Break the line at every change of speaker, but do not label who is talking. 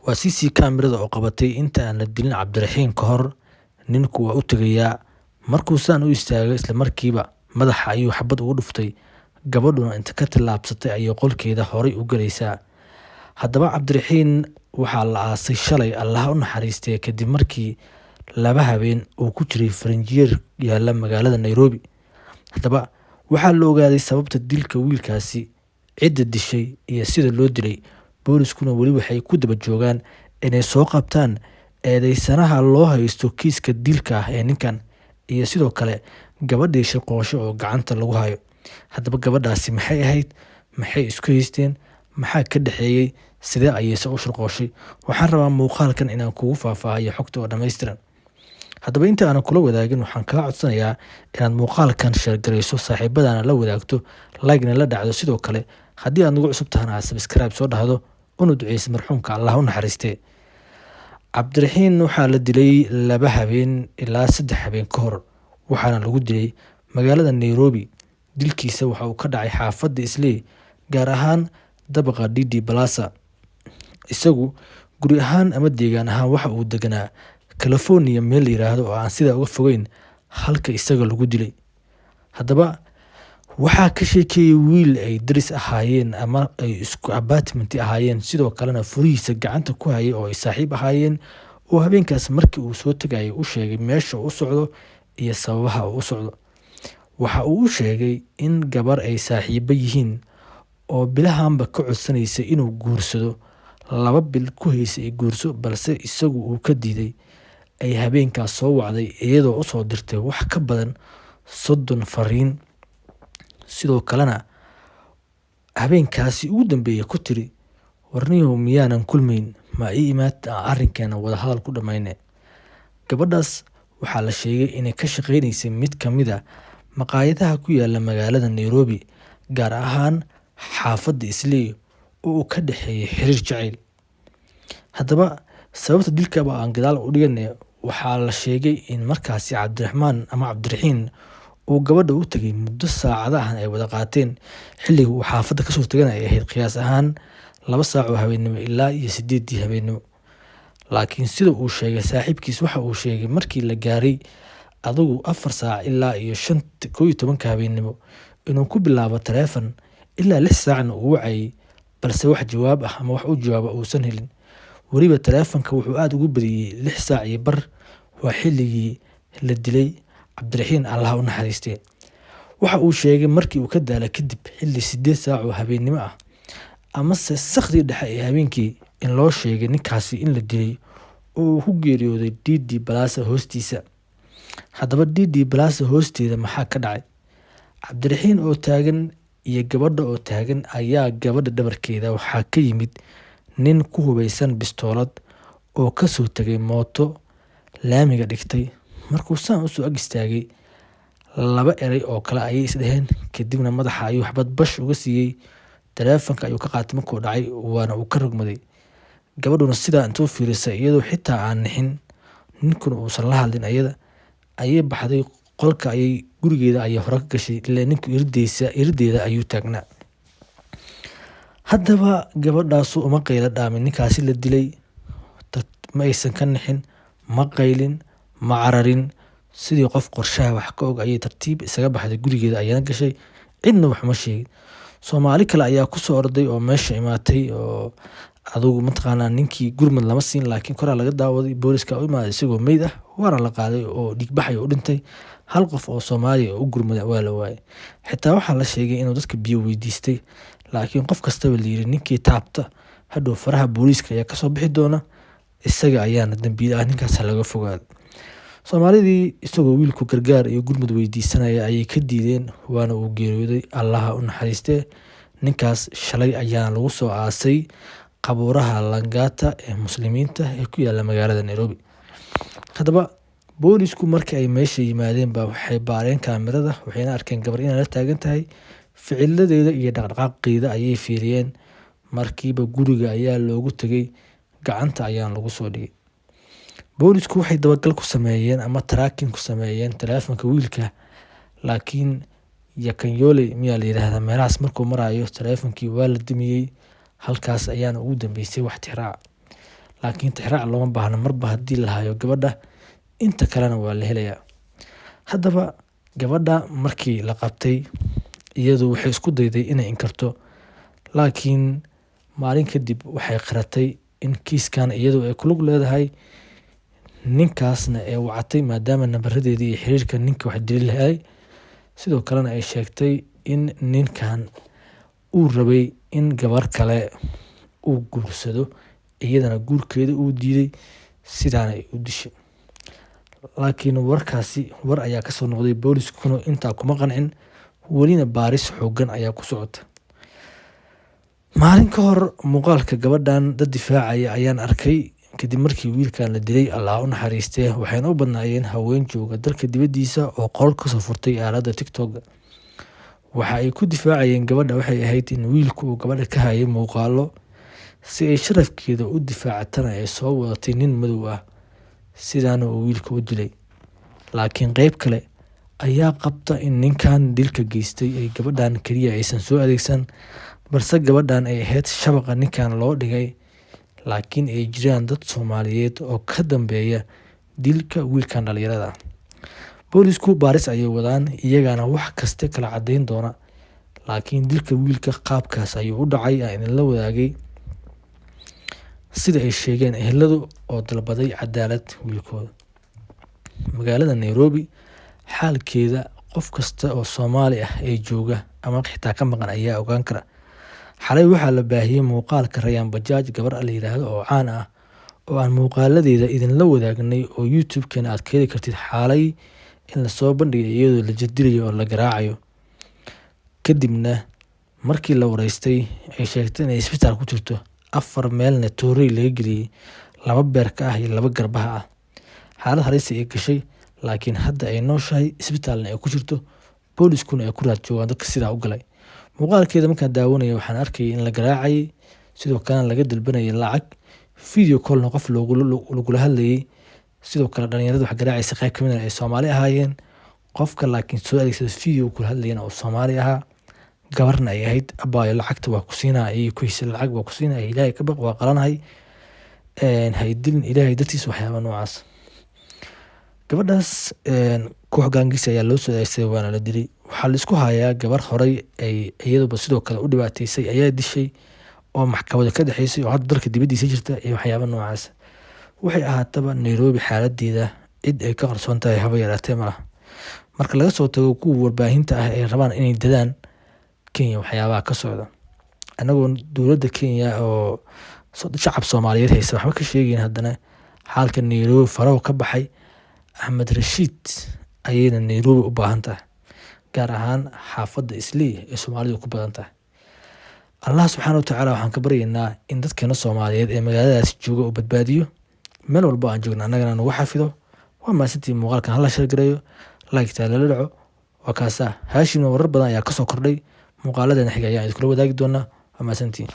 Waa CC kaamirada oo qabatay inta aan la dilin Cabdiraxiin ka hor. Ninku waa u tagayaa markuu saan u istaagay isla markiiba madaxa ayuu xabad ugu dhuftay. Gabadhuna inta ka tillaabsatay ayay qolkeeda horay u galaysaa. Haddaba Cabdiraxiin waxaa la aasay shalay Allah u naxariistay kadib markii 2 habeen uu ku jiray faranjiyeer yaalla magaalada Nairobi. Haddaba waxaa la ogaaday sababta dilka wiilkaasi, cidda dishay iyo sida loo dilay. Booliskuna weli waxay ku daba joogaan inay soo qabtaan eedeysanaha loo haysto kiiska dilka ah ee ninkan iyo sidoo kale gabadhii shirqoosho oo gacanta lagu hayo. Haddaba gabadhaasi maxay ahayd, maxay isku haysteen, maxaa ka dhaxeeyay, sidee ayayse u shirqooshay? Waxaan rabaa muuqaalkan inaan kugu faahfaahiyo xogta oo dhammaystiran. Haddaba inta aan kula wadaagin waxaan kaa codsanayaa inaad muuqaalkan share garayso, saaxiibadaana la wadaagto, like-na la dhacdo. Sidoo kale haddii aad nagu cusub tahana subscribe soo dhahdo una duceyso marxuumka Allah u naxariistee. Cabdiraxiin waxaa la dilay 2 habeen ilaa 3 habeen ka hor, waxaana lagu dilay magaalada Nairobi. Dilkiisa waxa uu ka dhacay xaafadda Islii, gaar ahaan dabaqa DD Plaza. Isagu guri ahaan ama deegaan ahaan waxa uu deganaa California meel la yiraahdo oo aan sidaa uga fogeyn halka isaga lagu dilay. Haddaba waxaa ka sheekeeyay wiil ay daris ahaayeen ama ay isku apartment ahaayeen, sidoo kalena furihiisa gacanta ku hayay oo ay saaxiib ahaayeen, oo habeenkaas markii uu soo tagay u sheegay meesha uu socdo iyo sababaha uu u socdo. Waxa uu u sheegay in gabar ay saaxiibo yihiin oo bilahanba ka codsanaysa inuu guursado, 2 bil ku haysay guurso, balse isagu uu ka diiday. Ay habeenkaas soo wacday iyadoo u soo dirtay wax ka badan 30 fariin. Sidoo kalena habeenkaasi ugu dambeeyay ku tiri warniyow miyaanan kulmayn, ma ii imaad arrinkeena wada hadal ku dhammayne. Gabadhaas waxaa la sheegay inay ka shaqeynaysay mid ka mid ah maqaayadaha ku yaalla magaalada Nairobi, gaar ahaan xaafadda Islii, oo uu ka dhaxeeyay xiriir jacayl. Haddaba sababta dilkaba aan gadaal u dhiganay, waxaa la sheegay in markaasi Cabdiraxiin uu gabadha u tagay muddo saacadahan ay wada qaateen. Xilliga uu xaafadda ka soo tagana ay ahayd qiyaas ahaan 2 saac oo habeenimo ilaa iyo 8 habeenimo. Laakiin sida uu sheegay saaxiibkiis, waxa uu sheegay markii la gaaray adigu 4 saac ilaa iyo 11 habeenimo inuu ku bilaabo taleefan ilaa 6 saacna uu wacayay, balse wax jawaab ah ama wax u jawaaba uusan helin. Weliba taleefanka wuxuu aad ugu badiyay 6 saac iyo bar. Waa xilligii la dilay Cabdiraxiin Allah u naxariistee. Waxa uu sheegay markii uu ka daalay kadib xilli 8 saac oo habeenimo ah ama sakhdi dhexe ee habeenkii in loo sheegay ninkaasi in la dilay oo uu ku geeriyooday DD Plaza hoostiisa. Haddaba DD Plaza hoosteeda maxaa ka dhacay? Cabdiraxiin oo taagan iyo gabadha oo taagan ayaa gabadha dhabarkeeda waxaa ka yimid nin ku hubeysan bistoolad oo ka soo tagay mooto laamiga dhigtay. Markuu saan u soo ag istaagay, 2 eray oo kale ayay isdheheen, kadibna madaxa ayuu xabad bash uga siiyay. Taleefanka ayuu ka qaatay markuu dhacay, waana uu ka rogmaday. Gabadhuna sidaa intuu fiirisay iyadoo xitaa aan nixin, ninkuna uusan la hadlin ayada, ayay baxday qolka gurigeeda ayay hore ka gashay ilaa ninku irdeeda ayuu taagnaa. Haddaba gabadhaasu uma qayla dhaamin ninkaasi la dilay, ma aysan ka nixin, ma qaylin, ma cararin. Sidii qof qorshaha wax ka og ayay tartiib isaga baxday gurigeeda ayana gashay, cidna wax ma sheegin. Soomaali kale ayaa ku soo orday oo meesha imaatay oo adigu mataqaanaa ninkii gurmad lama siin, laakiin koraa laga daawaday. Booliska u imaaday isagoo meyd ah, waana la qaaday oo dhiigbaxay u dhintay. 1 qof oo Soomaali oo u gurmada waa la waayay. Xitaa waxaa la sheegay inuu dadka biyo weydiistay, laakiin qof kastaba la yiri ninkii taabta hadhow faraha booliska ayaa kasoo bixi doona, isaga ayaana dambiile ah, ninkaas laga fogaado. Soomaalidii isagoo wiilku gargaar iyo gurmad weydiisanaya ayay ka diideen, waana uu geeriyooday. Allah u naxariistee. Ninkaas shalay ayaana lagu soo aasay qabuuraha Langata ee muslimiinta ee ku yaalla magaalada Nairobi. Haddaba boolisku markii ay meesha yimaadeen waxay baareen kaamirada, waxayna arkeen gabar inay la taagan tahay. Ficiladeeda iyo dhaqdhaqaaqeeda ayay fiiriyeen. Markiiba guriga ayaa loogu tagay, gacanta ayaana lagu soo dhigay. Boolisku waxay dabagal ku sameeyeen ama tracking ku sameeyeen taleefanka wiilka, laakiin Yakanyole miyaa la yiraahdaa, meelahaas markuu marayo taleefankii waa la damiyay. Halkaas ayaana ugu dambeysay wax tixraac. laakiin tixraac looma baahna marba haddii la hayo gabadha, inta kalena waa la helayaa. Haddaba gabadha markii la qabtay iyadu waxay isku dayday inay inkarto, laakiin maalin kadib waxay qiratay in kiiskan iyadu ay ku lug leedahay, ninkaasna ay wacatay maadaama nambaradeedii iyo xiriirka ninka wax dili lahay. Sidoo kalena ay sheegtay in ninkan uu rabay in gabar kale uu guursado, iyadana guurkeeda uu diiday, sidaana ay u dishay. Laakiin warkaasi war ayaa kasoo noqday, booliskuna intaa kuma qancin, welina baaris xooggan ayaa ku socota. Maalin ka hor muuqaalka gabadhan dad difaacaya ayaan arkay kadib markii wiilkan la dilay, Allah u naxariistee. Waxayna u badnaayeen haween jooga dalka dibaddiisa oo qolal kasoo furtay aaladda TikTok. Waxa ay ku difaacayeen gabadha waxay ahayd in wiilku uu gabadha ka hayay muuqaalo, si ay sharafkeeda u difaacatana ay soo wadatay nin madow ah, sidaana uu wiilka u dilay. Laakiin qayb kale ayaa qabta in ninkan dilka geystay ay gabadhan kaliya aysan soo adeegsan, balse gabadhan ay ahayd shabaqa ninkan loo dhigay, laakiin ay jiraan dad Soomaaliyeed oo ka dambeeya dilka wiilkan dhalinyarada ah. Boolisku baaris ayay wadaan, iyagana wax kasta kala cadeyn doona, laakiin dilka wiilka qaabkaas ayuu u dhacay aan idinla wadaagay, sida ay sheegeen eheladu oo dalbaday cadaalad wiilkooda. Magaalada Nairobi xaalkeeda qof kasta oo Soomaali ah ee jooga ama xitaa ka maqan ayaa ogaan kara. Xalay waxaa la baahiyay muuqaalka Rayaan Bajaaj, gabar la yiraahdo oo caan ah, oo aan muuqaaladeeda idinla wadaagnay oo YouTube-keena aad ka heli kartid. Xalay in la soo bandhigay iyadoo la jadilayo oo la garaacayo, kadibna markii la wareystay ay sheegtay inay isbitaal ku jirto, 4 meelna toorey laga geliyay, 2 beerka ah iyo 2 garbaha ah. Xaalad halis ay gashay, laakiin hadda ay nooshahay, isbitaalna ay ku jirto, booliskuna ay ku raad joogaan dadka sidaa u galay. Muuqaalkeeda markaan daawanayay waxaan arkayay in la garaacayay, sidoo kalena laga dalbanayay lacag, video call-na qof lagula hadlayay. Sidoo kale dhalinyarada wax garaacaysa qayb ka mid ah ay Soomaali ahaayeen, qofka laakiin soo adeegsada video kula hadlayna oo Soomaali ahaa, gabarna ay ahayd. Abaayo lacagta waa ku siinaa, ayay ku haysay lacag waa ku siinaa, ilaahay ka baq, waa qalanahay, haydilin ilaahay dartiis, waxyaaba noocaas. Gabadhaas koox gaangis ayaa loo soo adeegsaday, waana la dilay. Waxaa la isku hayaa gabar horay ay iyaduba sidoo kale u dhibaateysay ayaa dishay, oo maxkamada ka dhaxaysay oo hadda dalka dibaddiisa jirta, iyo waxyaaba noocaas. Waxay ahaataba Nairobi xaaladeeda cid ay ka qarsoon tahay haba yaraatee ma laha. Marka laga soo tago kuwa warbaahinta ah ee rabaan inay dadaan Kenya waxyaabaha ka socda, anagoo dowladda Kenya oo shacab Soomaaliyeed haysa waxba ka sheegayn, haddana xaalka Nairobi faraha ka baxay. Axmed Rashiid ayayna Nairobi u baahan tahay, gaar ahaan xaafadda Islii ee Soomaalidu ku badan tahay. Allah subxaanahu wa tacaala waxaan ka baryaynaa in dadkeena Soomaaliyeed ee magaaladaas jooga uu badbaadiyo, meel walba aan joogno annagana nagu xafido. Waa maasantii muuqaalkan hala share gareeyo, like-ta lala dhaco. Waa kaasa Haashim warar badan ayaa kasoo kordhay, muuqaaladeena xiga ayaan idinkula wadaagi doonaa. Waa maasantii.